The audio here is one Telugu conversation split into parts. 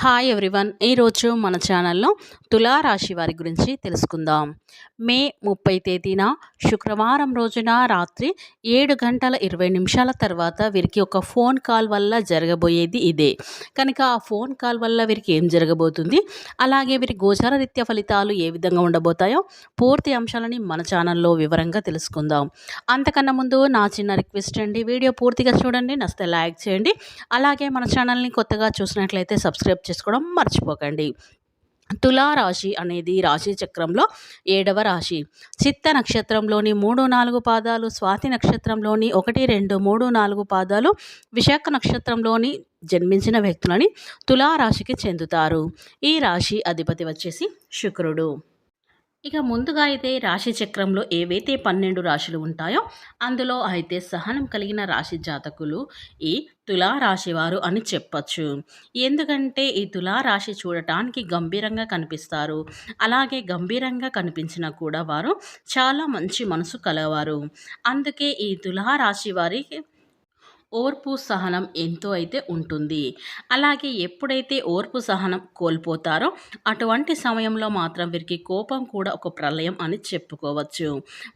Hi everyone. ఈరోజు మన ఛానల్లో తులారాశి వారి గురించి తెలుసుకుందాం. మే 30 తేదీన శుక్రవారం రోజున రాత్రి 7 గంటల 20 నిమిషాల తర్వాత వీరికి ఒక ఫోన్ కాల్ వల్ల జరగబోయేది ఇదే. కనుక ఆ ఫోన్ కాల్ వల్ల వీరికి ఏం జరగబోతుంది, అలాగే వీరి గోచార రీత్యా ఫలితాలు ఏ విధంగా ఉండబోతాయో పూర్తి అంశాలని మన ఛానల్లో వివరంగా తెలుసుకుందాం. అంతకన్నా ముందు నా చిన్న రిక్వెస్ట్ అండి, వీడియో పూర్తిగా చూడండి, నచ్చితే లైక్ చేయండి. అలాగే మన ఛానల్ని కొత్తగా చూసినట్లయితే సబ్స్క్రైబ్ చేసుకోవడం మర్చిపోకండి. తులారాశి అనేది రాశి చక్రంలో 7వ రాశి. చిత్త నక్షత్రంలోని 3-4 పాదాలు, స్వాతి నక్షత్రంలోని 1-2-3-4 పాదాలు, విశాఖ నక్షత్రంలోని జన్మించిన వ్యక్తులని తులారాశికి చెందుతారు. ఈ రాశి అధిపతి వచ్చేసి శుక్రుడు. ఇక ముందుగా అయితే రాశి చక్రంలో ఏవైతే 12 రాశులు ఉంటాయో అందులో అయితే సహనం కలిగిన రాశి జాతకులు ఈ తులారాశి వారు అని చెప్పచ్చు. ఎందుకంటే ఈ తులారాశి చూడటానికి గంభీరంగా కనిపిస్తారు. అలాగే గంభీరంగా కనిపించినా కూడా వారు చాలా మంచి మనసు కలవారు. అందుకే ఈ తులారాశి వారికి ఓర్పు సహనం ఎంతో అయితే ఉంటుంది. అలాగే ఎప్పుడైతే ఓర్పు సహనం కోల్పోతారో అటువంటి సమయంలో మాత్రం వీరికి కోపం కూడా ఒక ప్రళయం అని చెప్పుకోవచ్చు.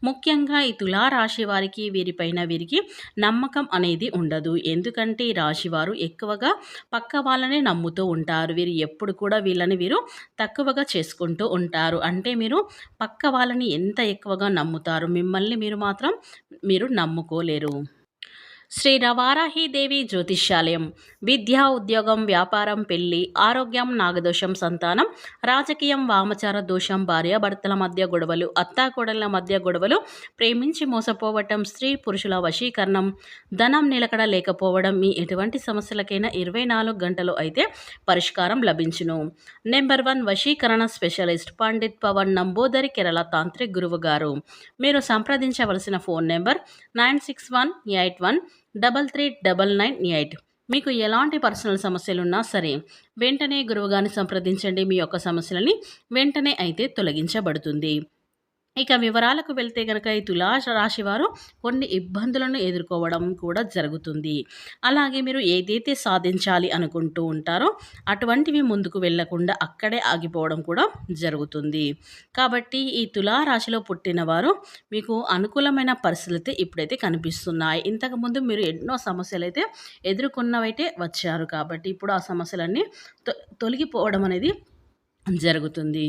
ముఖ్యంగా ఈ తులారాశి వారికి వీరికి నమ్మకం అనేది ఉండదు. ఎందుకంటే ఈ రాశి వారు ఎక్కువగా పక్క వాళ్ళనే నమ్ముతూ ఉంటారు. వీరు ఎప్పుడు కూడా వీరు తక్కువగా చేసుకుంటూ ఉంటారు. అంటే మీరు పక్క వాళ్ళని ఎంత ఎక్కువగా నమ్ముతారు, మిమ్మల్ని మీరు నమ్ముకోలేరు. శ్రీ రవారాహీదేవి జ్యోతిష్యాలయం. విద్య, ఉద్యోగం, వ్యాపారం, పెళ్లి, ఆరోగ్యం, నాగదోషం, సంతానం, రాజకీయం, వామచార దోషం, భార్యాభర్తల మధ్య గొడవలు, అత్తాకోడళ్ల మధ్య గొడవలు, ప్రేమించి మోసపోవటం, స్త్రీ పురుషుల వశీకరణం, ధనం నిలకడ లేకపోవడం, మీ ఎటువంటి సమస్యలకైనా 24 గంటలు అయితే పరిష్కారం లభించును. నెంబర్ 1 వశీకరణ స్పెషలిస్ట్ పండిత్ పవన్ నంబూదరి, కేరళ తాంత్రిక్ గురువు గారు. మీరు సంప్రదించవలసిన ఫోన్ నెంబర్ 9618139998. మీకు ఎలాంటి పర్సనల్ సమస్యలున్నా సరే వెంటనే గురువుగారిని సంప్రదించండి. మీ యొక్క సమస్యలని వెంటనే అయితే తొలగించబడుతుంది. ఇక వివరాలకు వెళ్తే కనుక ఈ రాశి వారు కొన్ని ఇబ్బందులను ఎదుర్కోవడం కూడా జరుగుతుంది. అలాగే మీరు ఏదైతే సాధించాలి అనుకుంటూ ఉంటారో అటువంటివి ముందుకు వెళ్లకుండా అక్కడే ఆగిపోవడం కూడా జరుగుతుంది. కాబట్టి ఈ రాశిలో పుట్టిన వారు మీకు అనుకూలమైన పరిస్థితులు ఇప్పుడైతే కనిపిస్తున్నాయి. ఇంతకుముందు మీరు ఎన్నో సమస్యలు అయితే ఎదుర్కొన్నవైతే వచ్చారు. కాబట్టి ఇప్పుడు ఆ సమస్యలన్నీ తొలగిపోవడం అనేది జరుగుతుంది.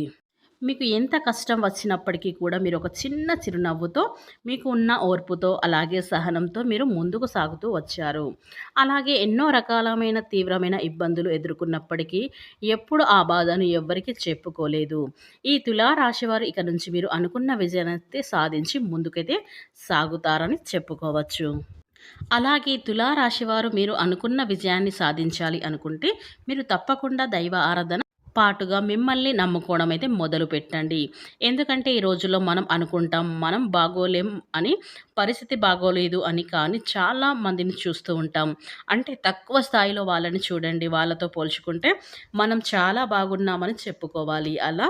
మీకు ఎంత కష్టం వచ్చినప్పటికీ కూడా మీరు ఒక చిన్న చిరునవ్వుతో, మీకు ఉన్న ఓర్పుతో, అలాగే సహనంతో మీరు ముందుకు సాగుతూ వచ్చారు. అలాగే ఎన్నో రకాలమైన తీవ్రమైన ఇబ్బందులు ఎదుర్కొన్నప్పటికీ ఎప్పుడు ఆ బాధను ఎవ్వరికీ చెప్పుకోలేదు. ఈ తులారాశి వారు ఇక నుంచి మీరు అనుకున్న విజయాన్ని సాధించి ముందుకైతే సాగుతారని చెప్పుకోవచ్చు. అలాగే తులారాశి వారు మీరు అనుకున్న విజయాన్ని సాధించాలి అనుకుంటే మీరు తప్పకుండా దైవ ఆరాధన పాటుగా మిమ్మల్ని నమ్ముకోవడం అయితే మొదలు పెట్టండి. ఎందుకంటే ఈ రోజుల్లో మనం అనుకుంటాం మనం బాగోలేం అని, పరిస్థితి బాగోలేదు అని, కానీ చాలా మందిని చూస్తూ ఉంటాం. అంటే తక్కువ స్థాయిలో వాళ్ళని చూడండి, వాళ్ళతో పోల్చుకుంటే మనం చాలా బాగున్నామని చెప్పుకోవాలి. అలా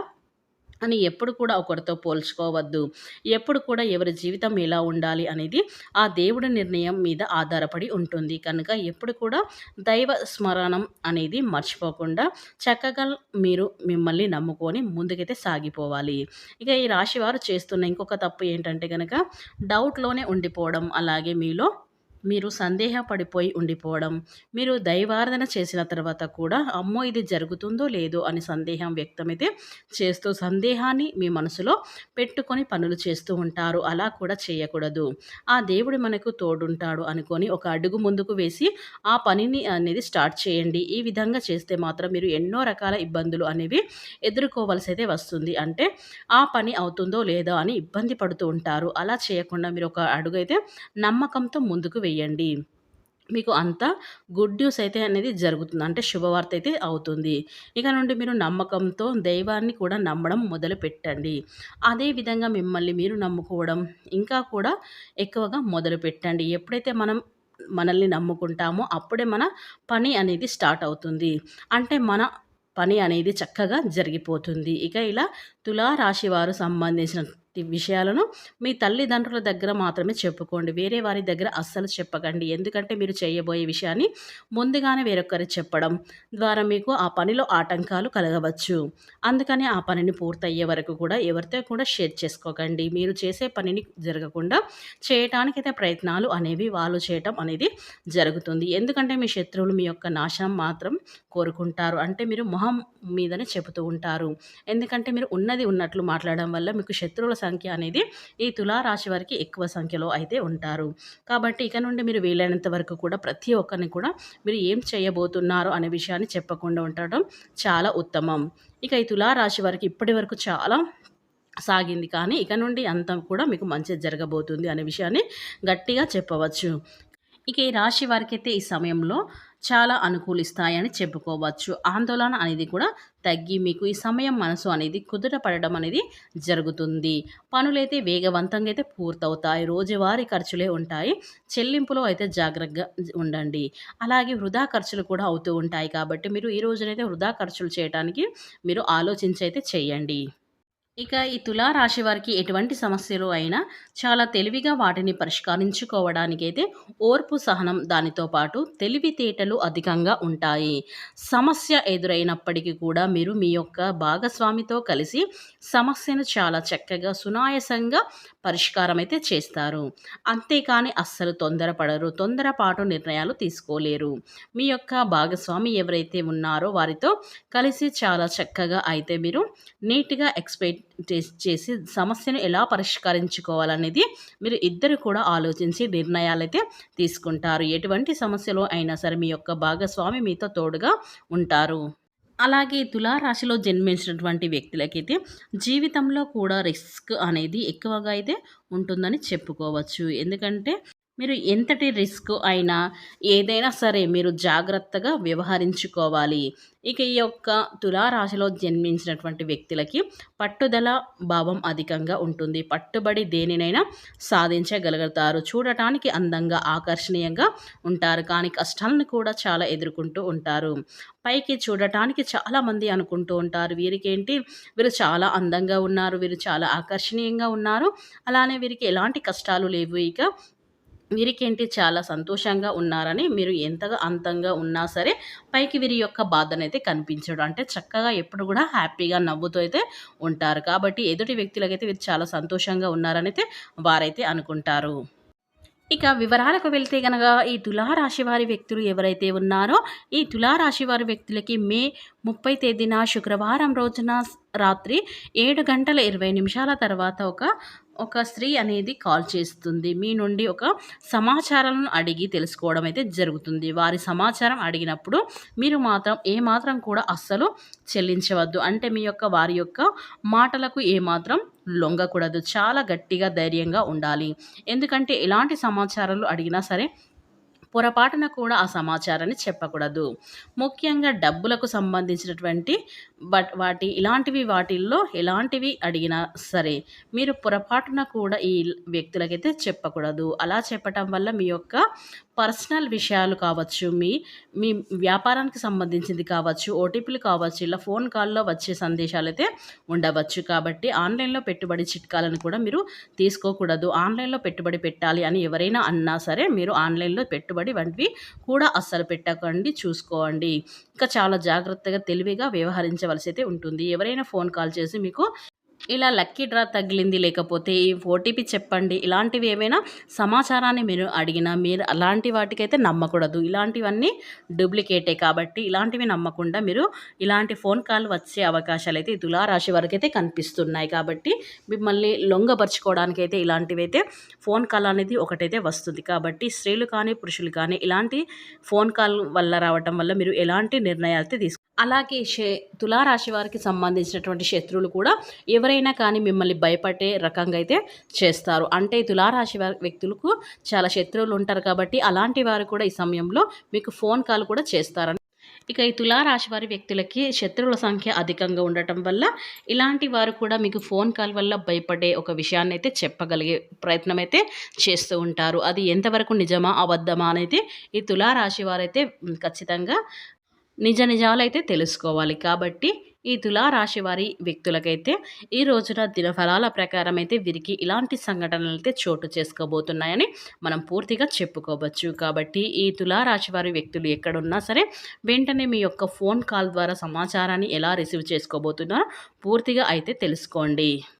అని ఎప్పుడు కూడా ఒకరితో పోల్చుకోవద్దు. ఎప్పుడు కూడా ఎవరి జీవితం ఎలా ఉండాలి అనేది ఆ దేవుడి నిర్ణయం మీద ఆధారపడి ఉంటుంది. కనుక ఎప్పుడు కూడా దైవ స్మరణం అనేది మర్చిపోకుండా చక్కగా మీరు మిమ్మల్ని నమ్ముకొని ముందుకైతే సాగిపోవాలి. ఇక ఈ రాశి వారు చేస్తున్న ఇంకొక తప్పు ఏంటంటే కనుక డౌట్లోనే ఉండిపోవడం, అలాగే మీరు సందేహపడిపోయి ఉండిపోవడం, మీరు దైవారాధన చేసిన తర్వాత కూడా అమ్మో ఇది జరుగుతుందో లేదో అని సందేహం వ్యక్తమైతే చేస్తూ సందేహాన్ని మీ మనసులో పెట్టుకొని పనులు చేస్తూ ఉంటారు. అలా కూడా చేయకూడదు. ఆ దేవుడు మనకు తోడుంటాడు అనుకొని ఒక అడుగు ముందుకు వేసి ఆ పనిని అనేది స్టార్ట్ చేయండి. ఈ విధంగా చేస్తే మాత్రం మీరు ఎన్నో రకాల ఇబ్బందులు అనేవి ఎదుర్కోవాల్సి అయితే వస్తుంది. అంటే ఆ పని అవుతుందో లేదో అని ఇబ్బంది పడుతూ ఉంటారు. అలా చేయకుండా మీరు ఒక అడుగు అయితే నమ్మకంతో ముందుకు వేయండి. మీకు అంతా గుడ్ న్యూస్ అయితే అనేది జరుగుతుంది. అంటే శుభవార్త అయితే అవుతుంది. ఇక నుండి మీరు నమ్మకంతో దైవాన్ని కూడా నమ్మడం మొదలు పెట్టండి. అదేవిధంగా మిమ్మల్ని మీరు నమ్ముకోవడం ఇంకా కూడా ఎక్కువగా మొదలు పెట్టండి. ఎప్పుడైతే మనల్ని నమ్ముకుంటామో అప్పుడే మన పని అనేది స్టార్ట్ అవుతుంది. అంటే మన పని అనేది చక్కగా జరిగిపోతుంది. ఇక ఇలా తులా రాశి వారు సంబంధించిన విషయాలను మీ తల్లిదండ్రుల దగ్గర మాత్రమే చెప్పుకోండి. వేరే వారి దగ్గర అస్సలు చెప్పకండి. ఎందుకంటే మీరు చేయబోయే విషయాన్ని ముందుగానే వేరొకరికి చెప్పడం ద్వారా మీకు ఆ పనిలో ఆటంకాలు కలగవచ్చు. అందుకని ఆ పనిని పూర్తయ్యే వరకు కూడా ఎవరితో కూడా షేర్ చేసుకోకండి. మీరు చేసే పనిని జరగకుండా చేయటానికైతే ప్రయత్నాలు అనేవి వాళ్ళు చేయటం అనేది జరుగుతుంది. ఎందుకంటే మీ శత్రువులు మీ యొక్క నాశనం మాత్రం కోరుకుంటారు. అంటే మీరు మొహం మీదనే చెబుతూ ఉంటారు. ఎందుకంటే మీరు ఉన్నది ఉన్నట్లు మాట్లాడడం వల్ల మీకు శత్రువుల సంఖ్య అనేది ఈ తులారాశి వారికి ఎక్కువ సంఖ్యలో అయితే ఉంటారు. కాబట్టి ఇక నుండి మీరు వీలైనంత వరకు కూడా ప్రతి ఒక్కరిని కూడా మీరు ఏం చేయబోతున్నారు అనే విషయాన్ని చెప్పకుండా ఉండటం చాలా ఉత్తమం. ఇక ఈ తులారాశి వారికి ఇప్పటి వరకు చాలా సాగింది, కానీ ఇక నుండి అంతా కూడా మీకు మంచి జరగబోతుంది అనే విషయాన్ని గట్టిగా చెప్పవచ్చు. ఇక ఈ రాశి వారికైతే ఈ సమయంలో చాలా అనుకూలిస్తాయని చెప్పుకోవచ్చు. ఆందోళన అనేది కూడా తగ్గి మీకు ఈ సమయం మనసు అనేది కుదుట పడడం అనేది జరుగుతుంది. పనులైతే వేగవంతంగా అయితే పూర్తవుతాయి. రోజువారీ ఖర్చులే ఉంటాయి. చెల్లింపులో అయితే జాగ్రత్తగా ఉండండి. అలాగే వృధా ఖర్చులు కూడా అవుతూ ఉంటాయి. కాబట్టి మీరు ఈ రోజునైతే వృధా ఖర్చులు చేయడానికి మీరు ఆలోచించి అయితే చేయండి. ఇక ఈ తులారాశి వారికి ఎటువంటి సమస్యలు అయినా చాలా తెలివిగా వాటిని పరిష్కరించుకోవడానికైతే ఓర్పు, సహనం, దానితో పాటు తెలివితేటలు అధికంగా ఉంటాయి. సమస్య ఎదురైనప్పటికీ కూడా మీరు మీ యొక్క భాగస్వామితో కలిసి సమస్యను చాలా చక్కగా సునాయాసంగా పరిష్కారం అయితే చేస్తారు. అంతేకాని అస్సలు తొందరపడరు. తొందరపాటు నిర్ణయాలు తీసుకోలేరు. మీ యొక్క భాగస్వామి ఎవరైతే ఉన్నారో వారితో కలిసి చాలా చక్కగా అయితే మీరు నీట్గా ఎక్స్పెక్ట్ చేసి సమస్యను ఎలా పరిష్కరించుకోవాలనేది మీరు ఇద్దరు కూడా ఆలోచించి నిర్ణయాలైతే తీసుకుంటారు. ఎటువంటి సమస్యలో అయినా సరే మీ యొక్క భాగస్వామి మీతో తోడుగా ఉంటారు. అలాగే తులారాశిలో జన్మించినటువంటి వ్యక్తులకైతే జీవితంలో కూడా రిస్క్ అనేది ఎక్కువగా అయితే ఉంటుందని చెప్పుకోవచ్చు. ఎందుకంటే మీరు ఎంతటి రిస్క్ అయినా ఏదైనా సరే మీరు జాగ్రత్తగా వ్యవహరించుకోవాలి. ఇక ఈ యొక్క తులారాశిలో జన్మించినటువంటి వ్యక్తులకి పట్టుదల భావం అధికంగా ఉంటుంది. పట్టుబడి దేనినైనా సాధించగలుగుతారు. చూడటానికి అందంగా ఆకర్షణీయంగా ఉంటారు, కానీ కష్టాలను కూడా చాలా ఎదుర్కొంటూ ఉంటారు. పైకి చూడటానికి చాలామంది అనుకుంటూ ఉంటారు, వీరికేంటి వీరు చాలా అందంగా ఉన్నారు, వీరు చాలా ఆకర్షణీయంగా ఉన్నారు, అలానే వీరికి ఎలాంటి కష్టాలు లేవు, ఇక వీరికేంటి చాలా సంతోషంగా ఉన్నారని. మీరు ఎంతగా అంతంగా ఉన్నా సరే పైకి వీరి యొక్క బాధనైతే కనిపించడు. అంటే చక్కగా ఎప్పుడు కూడా హ్యాపీగా నవ్వుతూ అయితే ఉంటారు. కాబట్టి ఎదుటి వ్యక్తులకైతే వీరు చాలా సంతోషంగా ఉన్నారని అయితే వారైతే అనుకుంటారు. ఇక వివరాలకు వెళ్తే గనక ఈ తులారాశి వారి వ్యక్తులు ఎవరైతే ఉన్నారో ఈ తులారాశి వారి వ్యక్తులకి మే 30 తేదీన శుక్రవారం రోజున రాత్రి 7 గంటల 20 నిమిషాల తర్వాత ఒక స్త్రీ అనేది కాల్ చేస్తుంది. మీ నుండి ఒక సమాచారాలను అడిగి తెలుసుకోవడం అయితే జరుగుతుంది. వారి సమాచారం అడిగినప్పుడు మీరు మాత్రం ఏమాత్రం కూడా అస్సలు చెల్లించవద్దు. అంటే మీ యొక్క వారి యొక్క మాటలకు ఏమాత్రం లొంగకూడదు. చాలా గట్టిగా ధైర్యంగా ఉండాలి. ఎందుకంటే ఎలాంటి సమాచారాలు అడిగినా సరే పొరపాటున కూడా ఆ సమాచారాన్ని చెప్పకూడదు. ముఖ్యంగా డబ్బులకు సంబంధించినటువంటి వాటిల్లో ఎలాంటివి అడిగినా సరే మీరు పొరపాటున కూడా ఈ వ్యక్తులకైతే చెప్పకూడదు. అలా చెప్పటం వల్ల మీ యొక్క పర్సనల్ విషయాలు కావచ్చు, మీ మీ వ్యాపారానికి సంబంధించింది కావచ్చు, ఓటీపీలు కావచ్చు, ఇలా ఫోన్ కాల్లో వచ్చే సందేశాలు అయితే ఉండవచ్చు. కాబట్టి ఆన్లైన్లో పెట్టుబడి చిట్కాలను కూడా మీరు తీసుకోకూడదు. ఆన్లైన్లో పెట్టుబడి పెట్టాలి అని ఎవరైనా అన్నా సరే మీరు ఆన్లైన్లో పెట్టుబడి వంటివి కూడా అస్సలు పెట్టకండి, చూసుకోండి. ఇంకా చాలా జాగ్రత్తగా తెలివిగా వ్యవహరించవలసి అయితే ఉంటుంది. ఎవరైనా ఫోన్ కాల్ చేసి మీకు ఇలా లక్కీ డ్రా తగిలింది, లేకపోతే ఈ ఓటీపీ చెప్పండి, ఇలాంటివి ఏమైనా సమాచారాన్ని మీరు అడిగినా మీరు అలాంటి వాటికైతే నమ్మకూడదు. ఇలాంటివన్నీ డూప్లికేటే. కాబట్టి ఇలాంటివి నమ్మకుండా మీరు ఇలాంటి ఫోన్ కాల్ వచ్చే అవకాశాలు అయితే ఈ తులారాశి వరకు అయితే కనిపిస్తున్నాయి. కాబట్టి మిమ్మల్ని లొంగపరుచుకోవడానికైతే ఇలాంటివైతే ఫోన్ కాల్ అనేది ఒకటైతే వస్తుంది. కాబట్టి స్త్రీలు కానీ పురుషులు కానీ ఇలాంటి ఫోన్ కాల్ వల్ల రావటం వల్ల మీరు ఎలాంటి నిర్ణయాలు అయితే అలాగే తులారాశి వారికి సంబంధించినటువంటి శత్రువులు కూడా ఎవరైనా కానీ మిమ్మల్ని భయపడే రకంగా అయితే చేస్తారు. అంటే తులారాశి వారి వ్యక్తులకు చాలా శత్రువులు ఉంటారు. కాబట్టి అలాంటి వారు కూడా ఈ సమయంలో మీకు ఫోన్ కాల్ కూడా చేస్తారని. ఇక ఈ తులారాశి వారి వ్యక్తులకి శత్రువుల సంఖ్య అధికంగా ఉండటం వల్ల ఇలాంటి వారు కూడా మీకు ఫోన్ కాల్ వల్ల భయపడే ఒక విషయాన్ని అయితే చెప్పగలిగే ప్రయత్నం అయితే చేస్తూ ఉంటారు. అది ఎంతవరకు నిజమా అబద్ధమా అనేది ఈ తులారాశి వారైతే ఖచ్చితంగా నిజాలైతే తెలుసుకోవాలి. కాబట్టి ఈ తులారాశి వారి వ్యక్తులకైతే ఈ రోజున దినఫలాల ప్రకారం అయితే వీరికి ఇలాంటి సంఘటనలు అయితే చోటు చేసుకోబోతున్నాయని మనం పూర్తిగా చెప్పుకోవచ్చు. కాబట్టి ఈ తులారాశి వారి వ్యక్తులు ఎక్కడున్నా సరే వెంటనే మీ యొక్క ఫోన్ కాల్ ద్వారా సమాచారాన్ని ఎలా రిసీవ్ చేసుకోబోతున్నారో పూర్తిగా అయితే తెలుసుకోండి.